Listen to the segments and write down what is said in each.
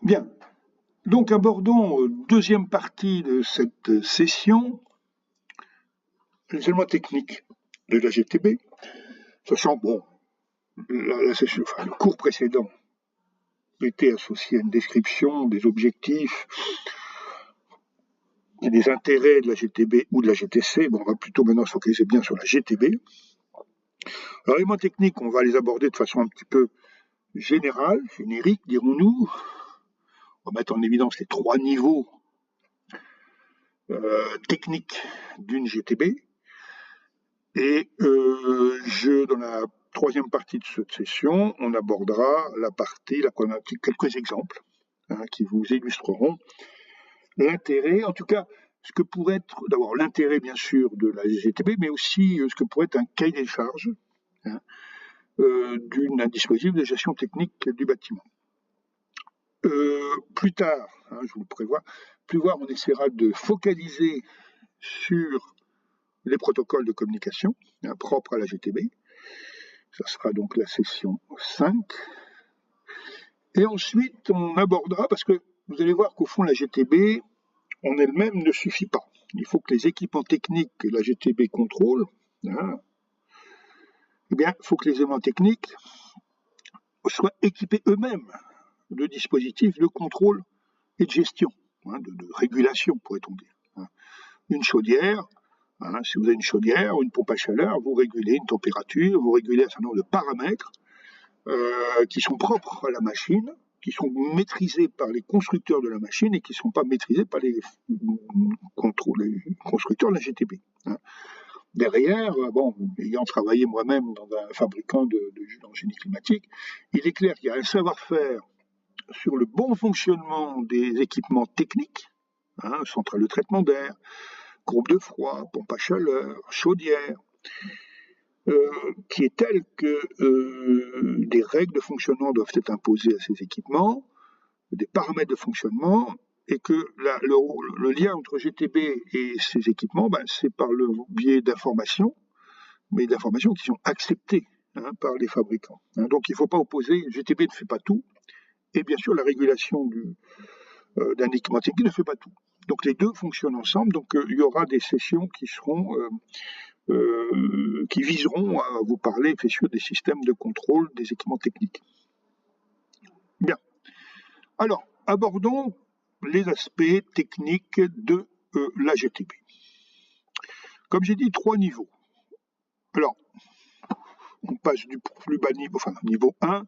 Bien, donc abordons deuxième partie de cette session, les éléments techniques de la GTB, sachant, bon, le cours précédent était associé à une description des objectifs et des intérêts de la GTB ou de la GTC. Bon, on va plutôt maintenant se focaliser bien sur la GTB. Alors, les éléments techniques, on va les aborder de façon un petit peu générale, générique, dirons-nous. On va mettre en évidence les trois niveaux techniques d'une GTB. Et dans la troisième partie de cette session, on abordera la problématique, quelques exemples qui vous illustreront l'intérêt, en tout cas, ce que pourrait être d'abord l'intérêt bien sûr de la GTB, mais aussi ce que pourrait être un cahier des charges d'un dispositif de gestion technique du bâtiment. Plus tard, je vous le prévois, on essaiera de focaliser sur les protocoles de communication propres à la GTB. Ça sera donc la session 5. Et ensuite, on abordera, parce que vous allez voir qu'au fond, la GTB en elle-même ne suffit pas. Il faut que les équipements techniques que la GTB contrôle, il faut que les éléments techniques soient équipés eux-mêmes de dispositifs de contrôle et de gestion, de régulation, pourrait-on dire. Une chaudière, si vous avez une chaudière ou une pompe à chaleur, vous régulez une température, vous régulez un certain nombre de paramètres qui sont propres à la machine, qui sont maîtrisés par les constructeurs de la machine et qui ne sont pas maîtrisés par les constructeurs de la GTB. Derrière, ayant travaillé moi-même dans un fabricant de jus en génie climatique, il est clair qu'il y a un savoir-faire sur le bon fonctionnement des équipements techniques, centrale de traitement d'air, courbe de froid, pompe à chaleur, chaudière, qui est telle que des règles de fonctionnement doivent être imposées à ces équipements, des paramètres de fonctionnement, et que le lien entre GTB et ces équipements, c'est par le biais d'informations, mais d'informations qui sont acceptées par les fabricants. Donc il ne faut pas opposer, GTB ne fait pas tout, et bien sûr la régulation d'un équipement technique ne fait pas tout. Donc les deux fonctionnent ensemble, donc il y aura des sessions qui seront qui viseront à vous parler des systèmes de contrôle des équipements techniques. Bien. Alors, abordons les aspects techniques de la GTB. Comme j'ai dit, 3 niveaux. Alors, on passe du plus bas niveau, niveau 1,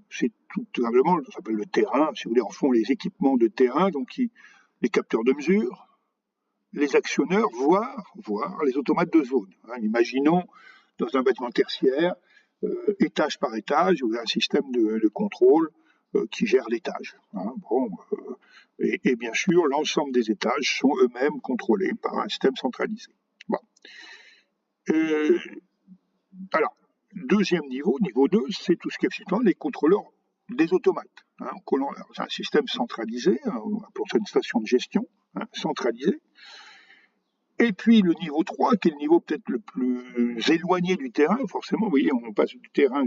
c'est tout simplement, ça s'appelle le terrain, si vous voulez, en fond, les équipements de terrain, donc les capteurs de mesure, les actionneurs, voire les automates de zone. Imaginons, dans un bâtiment tertiaire, étage par étage, vous avez un système de contrôle qui gère l'étage. Et bien sûr, l'ensemble des étages sont eux-mêmes contrôlés par un système centralisé. Bon. Alors, deuxième niveau 2, c'est tout ce qui est les contrôleurs des automates. C'est un système centralisé, pour une station de gestion centralisée. Et puis le niveau 3, qui est le niveau peut-être le plus éloigné du terrain, forcément, vous voyez, on passe du terrain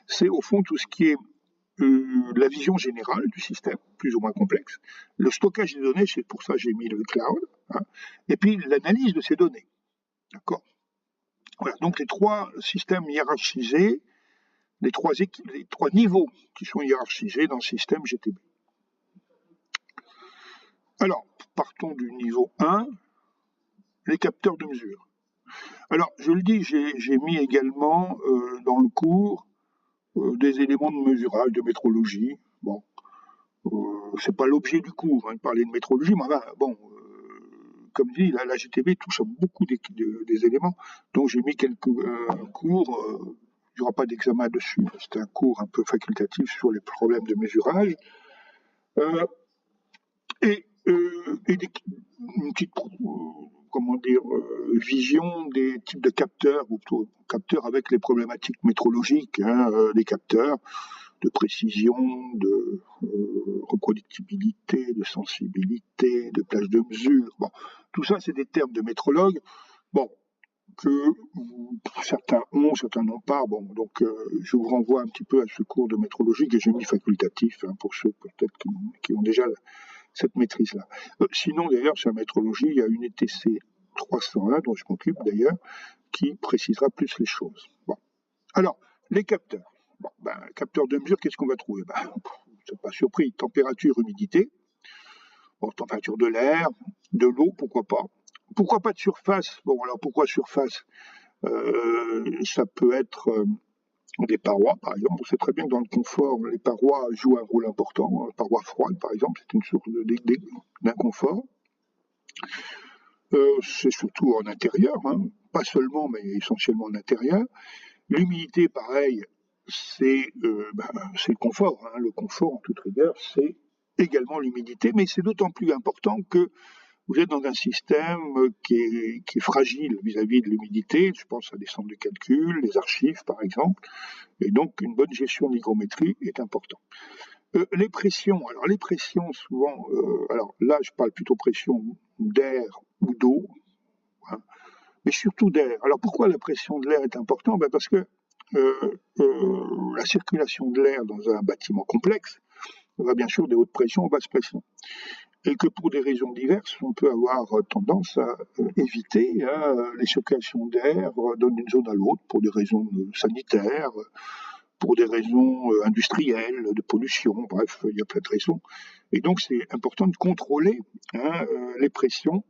c'est au fond tout ce qui est la vision générale du système, plus ou moins complexe, le stockage des données, c'est pour ça que j'ai mis le cloud, et puis l'analyse de ces données. D'accord ? Voilà, donc les 3 systèmes hiérarchisés, les trois niveaux qui sont hiérarchisés dans le système GTB. Alors, partons du niveau 1, les capteurs de mesure. Alors, je le dis, j'ai mis également dans le cours des éléments de mesurage, de métrologie. Bon, c'est pas l'objet du cours, de parler de métrologie, mais comme dit, la GTB touche à beaucoup des éléments, donc j'ai mis quelques cours, il n'y aura pas d'examen dessus, c'est un cours un peu facultatif sur les problèmes de mesurage, une petite vision des types de capteurs, ou plutôt capteurs avec les problématiques métrologiques, des capteurs de précision, de reproductibilité, de sensibilité, de plage de mesure. Bon, tout ça, c'est des termes de métrologue. Bon, que certains ont, certains n'ont pas. Bon, donc je vous renvoie un petit peu à ce cours de métrologie que j'ai mis facultatif, hein, pour ceux peut-être qui ont déjà cette maîtrise-là. Sinon, d'ailleurs, sur la métrologie, il y a une ETC 301, dont je m'occupe d'ailleurs, qui précisera plus les choses. Bon. Alors, les capteurs. Bon, capteur de mesure, qu'est-ce qu'on va trouver? C'est pas surpris, température, humidité. Bon, température de l'air, de l'eau, pourquoi pas. Pourquoi pas de surface? Bon, alors pourquoi surface? Ça peut être des parois, par exemple. On sait très bien que dans le confort, les parois jouent un rôle important. Les parois froides, par exemple, c'est une source d'inconfort. C'est surtout en intérieur, hein. Pas seulement, mais essentiellement en intérieur. L'humidité, pareil, c'est le confort. Hein. Le confort, en toute rigueur, c'est également l'humidité, mais c'est d'autant plus important que vous êtes dans un système qui est fragile vis-à-vis de l'humidité. Je pense à des centres de calcul, les archives par exemple, et donc une bonne gestion de l'hygrométrie est importante. Les pressions, alors les pressions souvent, alors là je parle plutôt pression d'air ou d'eau, hein, mais surtout d'air. Alors pourquoi la pression de l'air est importante? Parce que la circulation de l'air dans un bâtiment complexe va bien sûr des hautes pressions aux basses pressions. Et que pour des raisons diverses, on peut avoir tendance à éviter les circulations d'air d'une zone à l'autre pour des raisons sanitaires, pour des raisons industrielles, de pollution, bref, il y a plein de raisons. Et donc c'est important de contrôler les pressions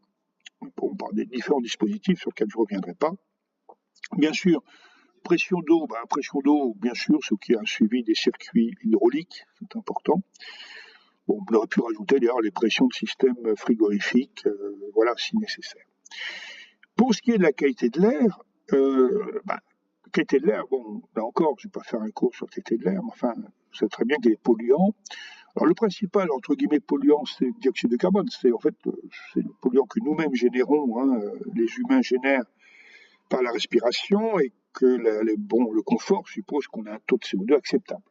par des différents dispositifs sur lesquels je ne reviendrai pas. Bien sûr, pression d'eau, bien sûr, ce qui est un suivi des circuits hydrauliques, c'est important. Bon, on aurait pu rajouter d'ailleurs les pressions de système frigorifique, voilà, si nécessaire. Pour ce qui est de la qualité de l'air, qualité de l'air, bon, là encore, je ne vais pas faire un cours sur la qualité de l'air, mais enfin, vous savez très bien qu'il est polluant. Alors le principal, entre guillemets, polluant, c'est le dioxyde de carbone. C'est en fait c'est le polluant que nous-mêmes générons, hein, les humains génèrent par la respiration, et que le confort suppose qu'on a un taux de CO2 acceptable.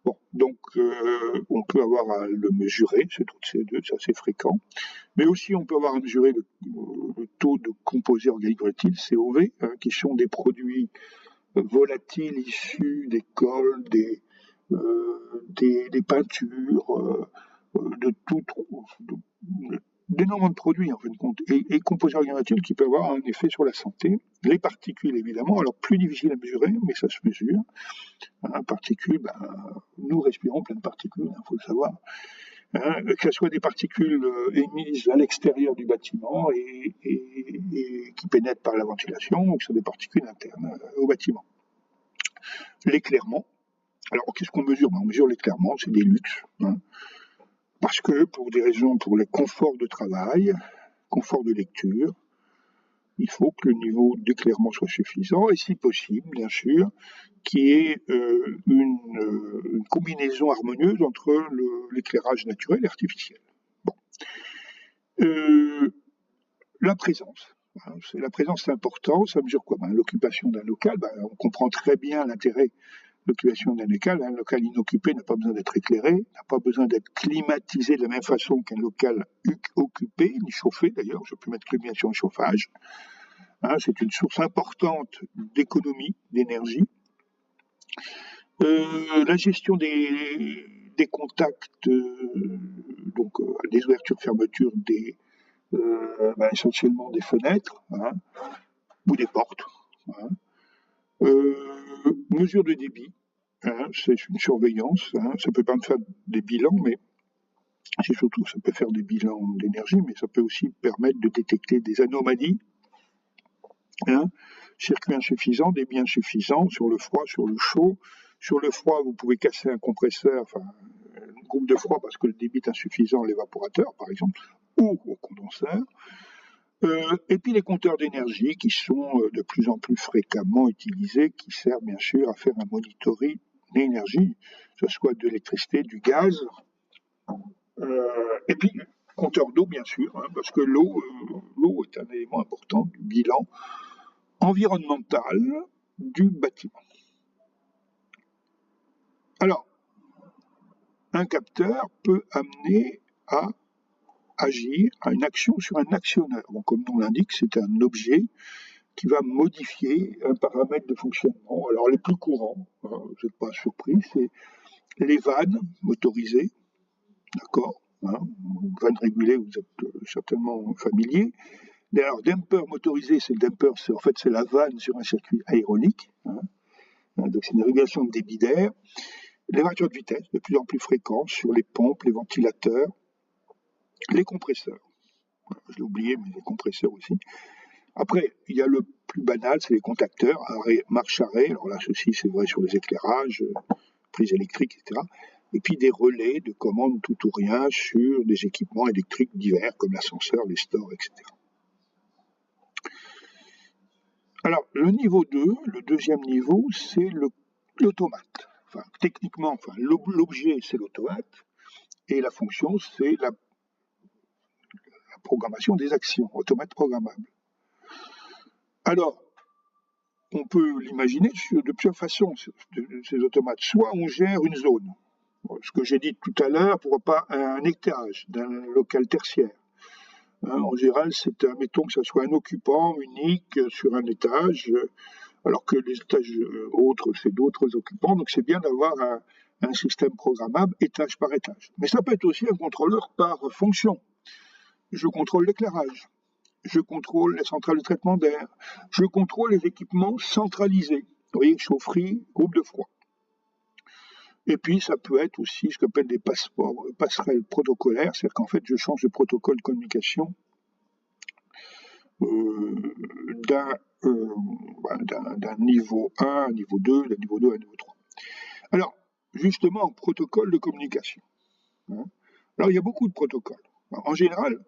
Bon, donc on peut avoir à le mesurer, ce taux de CO2, c'est assez fréquent. Mais aussi on peut avoir à mesurer le taux de composés organiques volatiles, COV, hein, qui sont des produits volatiles issus des cols, des peintures, d'énormément de produits en fin de compte, et composés organiques volatiles qui peuvent avoir un effet sur la santé. Les particules évidemment, alors plus difficile à mesurer, mais ça se mesure. Particules, nous respirons plein de particules, il faut le savoir. Que ce soit des particules émises à l'extérieur du bâtiment et qui pénètrent par la ventilation, ou que ce soit des particules internes au bâtiment. L'éclairement. Alors, qu'est-ce qu'on mesure? On mesure l'éclairement, c'est des luxes. Hein, parce que pour des raisons, pour le confort de travail, confort de lecture, il faut que le niveau d'éclairement soit suffisant, et si possible, bien sûr, qu'il y ait une combinaison harmonieuse entre l'éclairage naturel et artificiel. Bon. La présence. La présence, c'est important. Ça mesure quoi? L'occupation d'un local. On comprend très bien l'intérêt de l'occupation d'un local. Un local inoccupé n'a pas besoin d'être éclairé, n'a pas besoin d'être climatisé de la même façon qu'un local occupé, ni chauffé d'ailleurs. Je peux mettre climatisation et chauffage. C'est une source importante d'économie d'énergie. La gestion des contacts, donc des ouvertures-fermetures, essentiellement des fenêtres, hein, ou des portes. Hein. Mesure de débit, hein, c'est une surveillance. Hein, ça peut pas me faire des bilans, mais c'est surtout ça peut faire des bilans d'énergie, mais ça peut aussi permettre de détecter des anomalies. Hein, circuit insuffisant, débit insuffisant, sur le froid, sur le chaud. Sur le froid, vous pouvez casser un compresseur, un groupe de froid parce que le débit est insuffisant à l'évaporateur, par exemple, ou au condenseur. Et puis les compteurs d'énergie qui sont de plus en plus fréquemment utilisés, qui servent bien sûr à faire un monitoring d'énergie, que ce soit de l'électricité, du gaz, et puis compteur d'eau bien sûr, hein, parce que l'eau est un élément important du bilan environnemental du bâtiment. Alors, un capteur peut amener à agir à une action sur un actionneur. Bon, comme nom l'indique, c'est un objet qui va modifier un paramètre de fonctionnement. Alors les plus courants, hein, vous n'êtes pas surpris, c'est les vannes motorisées, d'accord, hein, vannes régulées, vous êtes certainement familier. Alors damper motorisé, c'est le damper, en fait c'est la vanne sur un circuit aéronique, hein, donc c'est une régulation de débit d'air. Les voitures de vitesse, de plus en plus fréquentes sur les pompes, les ventilateurs, les compresseurs. Je l'ai oublié, mais les compresseurs aussi. Après, il y a le plus banal, c'est les contacteurs, marche-arrêt. Alors là, ceci, c'est vrai sur les éclairages, prises électriques, etc. Et puis des relais de commande tout ou rien sur des équipements électriques divers, comme l'ascenseur, les stores, etc. Alors, le niveau 2, le deuxième niveau, c'est l'automate. Enfin, techniquement, l'objet, c'est l'automate, et la fonction, c'est la programmation des actions, automate programmable. Alors, on peut l'imaginer de plusieurs façons, ces automates. Soit on gère une zone, ce que j'ai dit tout à l'heure, pourquoi pas un étage d'un local tertiaire. En général, mettons que ce soit un occupant unique sur un étage, alors que les étages autres, c'est d'autres occupants, donc c'est bien d'avoir un système programmable étage par étage. Mais ça peut être aussi un contrôleur par fonction. Je contrôle l'éclairage. Je contrôle les centrales de traitement d'air, je contrôle les équipements centralisés, vous voyez, chaufferie, groupe de froid. Et puis ça peut être aussi ce qu'on appelle des passerelles protocolaires, c'est-à-dire qu'en fait je change de protocole de communication d'un niveau 1 à un niveau 2, d'un niveau 2 à un niveau 3. Alors, justement, protocole de communication. Alors il y a beaucoup de protocoles. En général,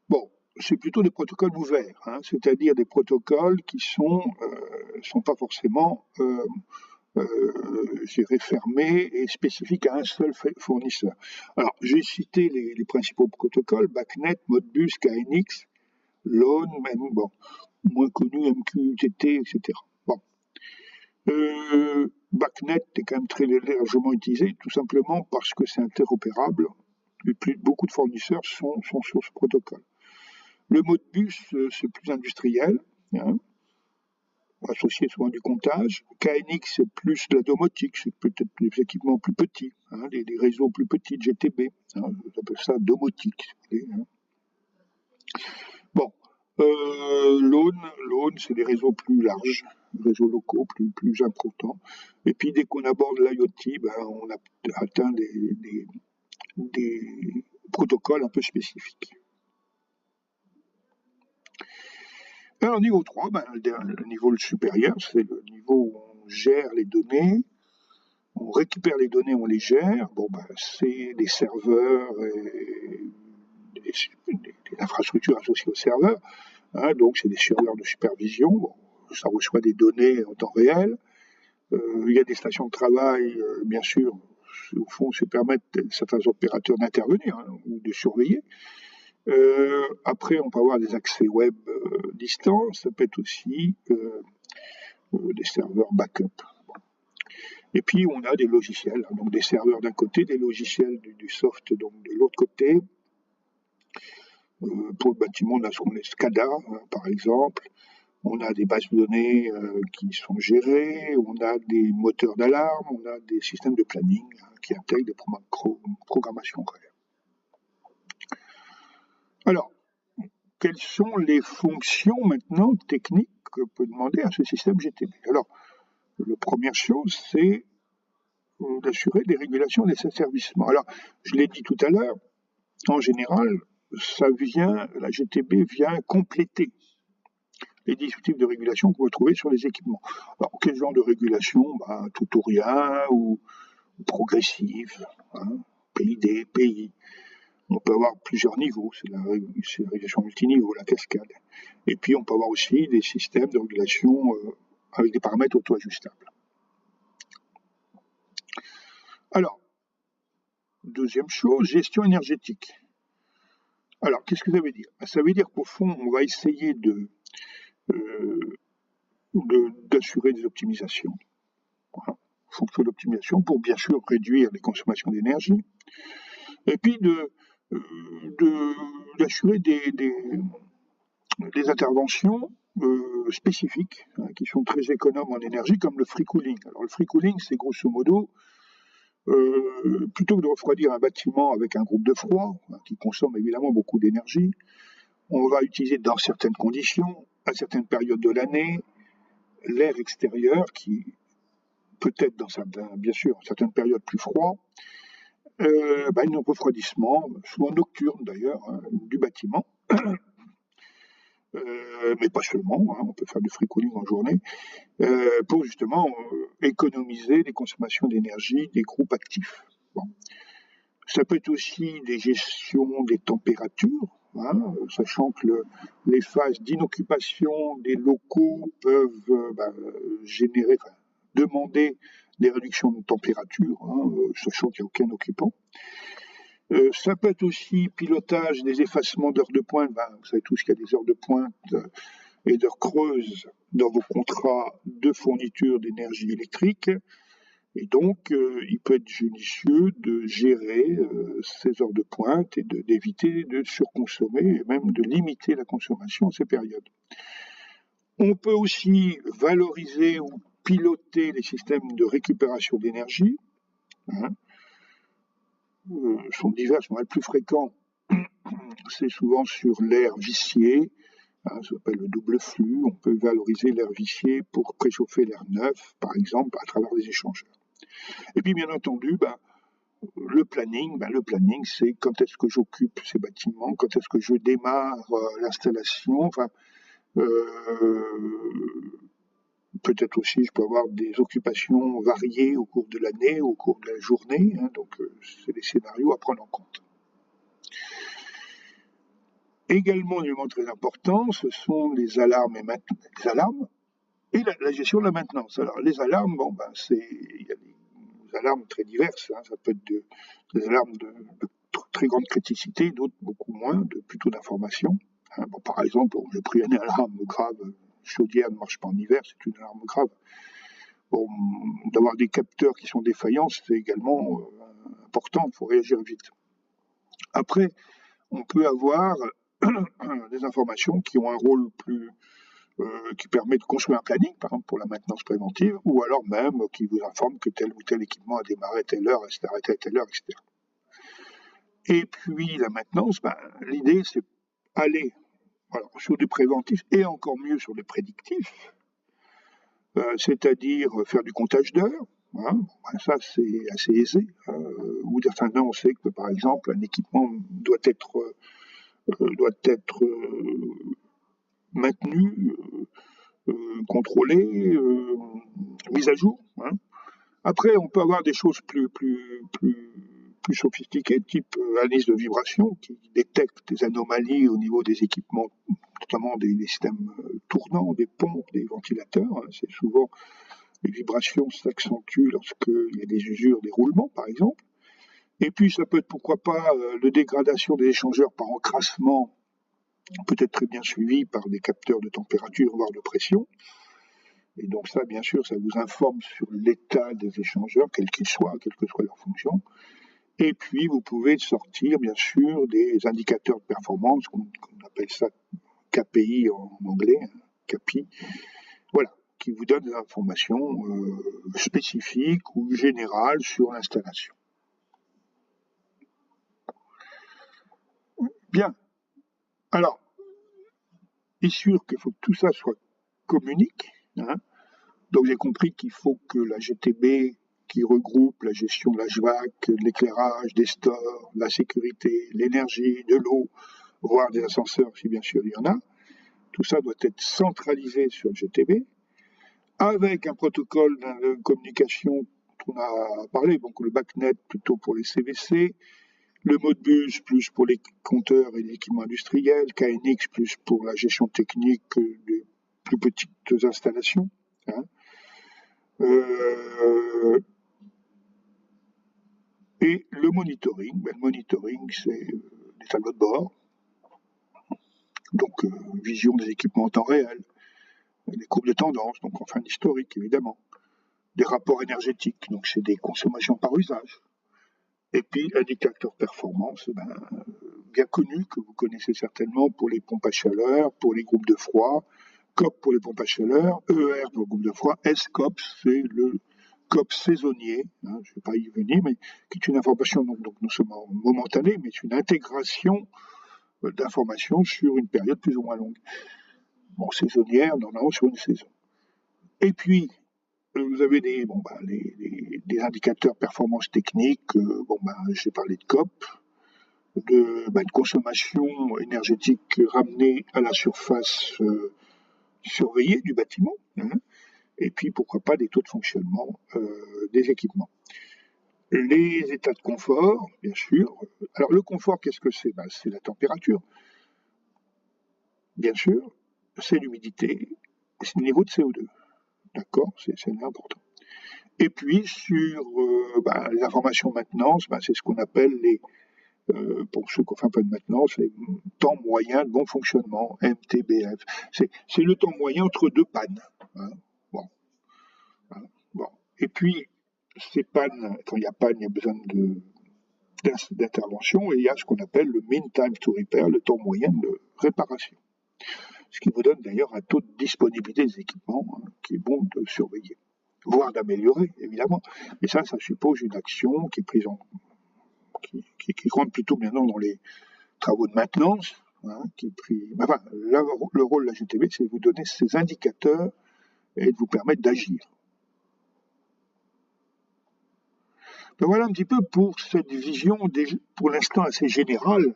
bon, c'est plutôt des protocoles ouverts, hein, c'est-à-dire des protocoles qui sont pas forcément fermés et spécifiques à un seul fournisseur. Alors, j'ai cité les principaux protocoles, BACnet, Modbus, KNX, LON, même, bon, moins connu, MQTT, etc. Bon. BACnet est quand même très largement utilisé, tout simplement parce que c'est interopérable. Et beaucoup de fournisseurs sont sur ce protocole. Le Modbus, c'est plus industriel, hein, associé souvent du comptage. KNX, c'est plus de la domotique, c'est peut-être des équipements plus petits, hein, des réseaux plus petits, GTB, hein, on appelle ça domotique. Hein. Bon, l'OWN, c'est des réseaux plus larges, des réseaux locaux plus importants. Et puis dès qu'on aborde l'IoT, on a atteint des protocoles un peu spécifiques. Alors, niveau 3, le niveau le supérieur, c'est le niveau où on gère les données, on récupère les données, on les gère. Bon, c'est des serveurs et des infrastructures associées aux serveurs. Hein, donc, c'est des serveurs de supervision. Bon, ça reçoit des données en temps réel. Il y a des stations de travail, bien sûr. Au fond, ça permet à certains opérateurs d'intervenir, hein, ou de surveiller. Après, on peut avoir des accès web distants, ça peut être aussi des serveurs backup. Bon. Et puis, on a des logiciels, hein, donc des serveurs d'un côté, des logiciels du soft donc de l'autre côté. Pour le bâtiment, on a ce qu'on est SCADA, hein, par exemple. On a des bases de données qui sont gérées, on a des moteurs d'alarme, on a des systèmes de planning hein, qui intègrent des programmations réelles. Alors, quelles sont les fonctions maintenant techniques que peut demander à ce système GTB? Alors, la première chose, c'est d'assurer des régulations des asservissements. Alors, je l'ai dit tout à l'heure, en général, la GTB vient compléter les dispositifs de régulation qu'on va trouver sur les équipements. Alors, quel genre de régulation? Tout ou rien ou progressive, hein, PID, PI. On peut avoir plusieurs niveaux, c'est la régulation multiniveau, la cascade. Et puis on peut avoir aussi des systèmes de régulation avec des paramètres auto-ajustables. Alors, deuxième chose, gestion énergétique. Alors, qu'est-ce que ça veut dire? Ça veut dire qu'au fond, on va essayer d'assurer des optimisations, voilà, fonctions d'optimisation pour bien sûr réduire les consommations d'énergie, et puis d'assurer des interventions spécifiques qui sont très économes en énergie, comme le free cooling. Alors le free cooling, c'est grosso modo, plutôt que de refroidir un bâtiment avec un groupe de froid, qui consomme évidemment beaucoup d'énergie, on va utiliser dans certaines conditions, à certaines périodes de l'année, l'air extérieur qui peut être bien sûr, certaines périodes plus froid, un refroidissement, souvent nocturne d'ailleurs, du bâtiment. Mais pas seulement, on peut faire du free cooling en journée, pour justement économiser les consommations d'énergie des groupes actifs. Bon. Ça peut être aussi des gestions des températures, sachant que les phases d'inoccupation des locaux peuvent demander des réductions de température, sachant qu'il n'y a aucun occupant. Ça peut être aussi pilotage des effacements d'heures de pointe. Vous savez tous qu'il y a des heures de pointe et d'heures creuses dans vos contrats de fourniture d'énergie électrique. Et donc, il peut être judicieux de gérer ces heures de pointe et d'éviter de surconsommer et même de limiter la consommation à ces périodes. On peut aussi valoriser ou piloter les systèmes de récupération d'énergie. Sont divers, sont les plus fréquents. C'est souvent sur l'air vicié, ça s'appelle le double flux. On peut valoriser l'air vicié pour préchauffer l'air neuf, par exemple, à travers des échangeurs. Et puis, bien entendu, le planning, c'est quand est-ce que j'occupe ces bâtiments, quand est-ce que je démarre l'installation. Peut-être aussi, je peux avoir des occupations variées au cours de l'année, au cours de la journée. Donc, c'est des scénarios à prendre en compte. Également, un élément très important, ce sont les alarmes et la gestion de la maintenance. Alors, les alarmes, il y a des alarmes très diverses. Ça peut être des alarmes de très grande criticité, d'autres beaucoup moins, plutôt d'information. Par exemple, j'ai pris une alarme grave. Chaudière ne marche pas en hiver, c'est une alarme grave. D'avoir des capteurs qui sont défaillants, c'est également important, il faut réagir vite. Après, on peut avoir des informations qui ont un rôle qui permet de construire un planning, par exemple pour la maintenance préventive, ou alors même qui vous informe que tel ou tel équipement a démarré à telle heure, s'est arrêté à telle heure, etc. Et puis la maintenance, l'idée c'est aller sur du préventif et encore mieux sur du prédictif, c'est-à-dire faire du comptage d'heures. Ça c'est assez aisé. Ou on sait que par exemple un équipement doit être maintenu, contrôlé, mis à jour. Après, on peut avoir des choses plus sophistiquées, type analyse de vibration, qui détecte des anomalies au niveau des équipements, notamment des systèmes tournants, des pompes, des ventilateurs. C'est souvent les vibrations s'accentuent lorsqu'il y a des usures, des roulements, par exemple. Et puis, ça peut être, pourquoi pas, la dégradation des échangeurs par encrassement, peut être très bien suivi par des capteurs de température, voire de pression. Et donc ça, bien sûr, ça vous informe sur l'état des échangeurs, quels qu'ils soient, quelle que soit leur fonction. Et puis, vous pouvez sortir, bien sûr, des indicateurs de performance, qu'on appelle ça KPI en anglais, KPI, voilà, qui vous donnent des informations spécifiques ou générales sur l'installation. Bien. Alors, il est sûr qu'il faut que tout ça soit communique. Donc j'ai compris qu'il faut que la GTB, qui regroupe la gestion de la HVAC, l'éclairage, des stores, la sécurité, l'énergie, de l'eau, voire des ascenseurs si bien sûr il y en a, tout ça doit être centralisé sur le GTB, avec un protocole de communication dont on a parlé, donc le BACnet plutôt pour les CVC, le Modbus plus pour les compteurs et les équipements industriels, KNX plus pour la gestion technique des plus petites installations. Et le monitoring, c'est des tableaux de bord, donc vision des équipements en temps réel, des courbes de tendance, donc enfin l'historique évidemment, des rapports énergétiques, donc c'est des consommations par usage. Et puis, indicateur performance, bien connu, que vous connaissez certainement pour les pompes à chaleur, pour les groupes de froid, COP pour les pompes à chaleur, ER pour le groupe de froid, SCOP, c'est le COP saisonnier, hein, je ne vais pas y venir, mais qui est une information donc non seulement momentanée, mais c'est une intégration d'informations sur une période plus ou moins longue. Bon, saisonnière, normalement sur une saison. Et puis, vous avez des indicateurs performance technique, j'ai parlé de COP, de consommation énergétique ramenée à la surface surveillée du bâtiment, hein, et puis pourquoi pas des taux de fonctionnement des équipements. Les états de confort, bien sûr. Alors le confort, qu'est-ce que c'est? C'est la température, bien sûr, c'est l'humidité, c'est le niveau de CO2. D'accord, c'est important. Et puis sur les informations maintenance, c'est ce qu'on appelle pour ceux qui font un peu de maintenance, les temps moyens de bon fonctionnement, MTBF. C'est le temps moyen entre deux pannes. Hein. Bon. Hein. Bon. Et puis, ces pannes, quand il y a panne, il y a besoin d'intervention, et il y a ce qu'on appelle le mean time to repair, le temps moyen de réparation. Ce qui vous donne d'ailleurs un taux de disponibilité des équipements qui est bon de surveiller, voire d'améliorer, évidemment. Et ça suppose une action qui est prise qui rentre plutôt maintenant dans les travaux de maintenance, hein, le rôle de la GTB, c'est de vous donner ces indicateurs et de vous permettre d'agir. Donc voilà un petit peu pour cette vision, pour l'instant assez générale,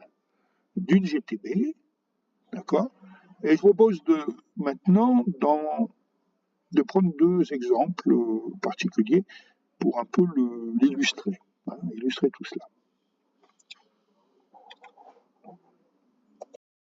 d'une GTB, d'accord? Et je propose maintenant de prendre deux exemples particuliers pour un peu l'illustrer, illustrer tout cela.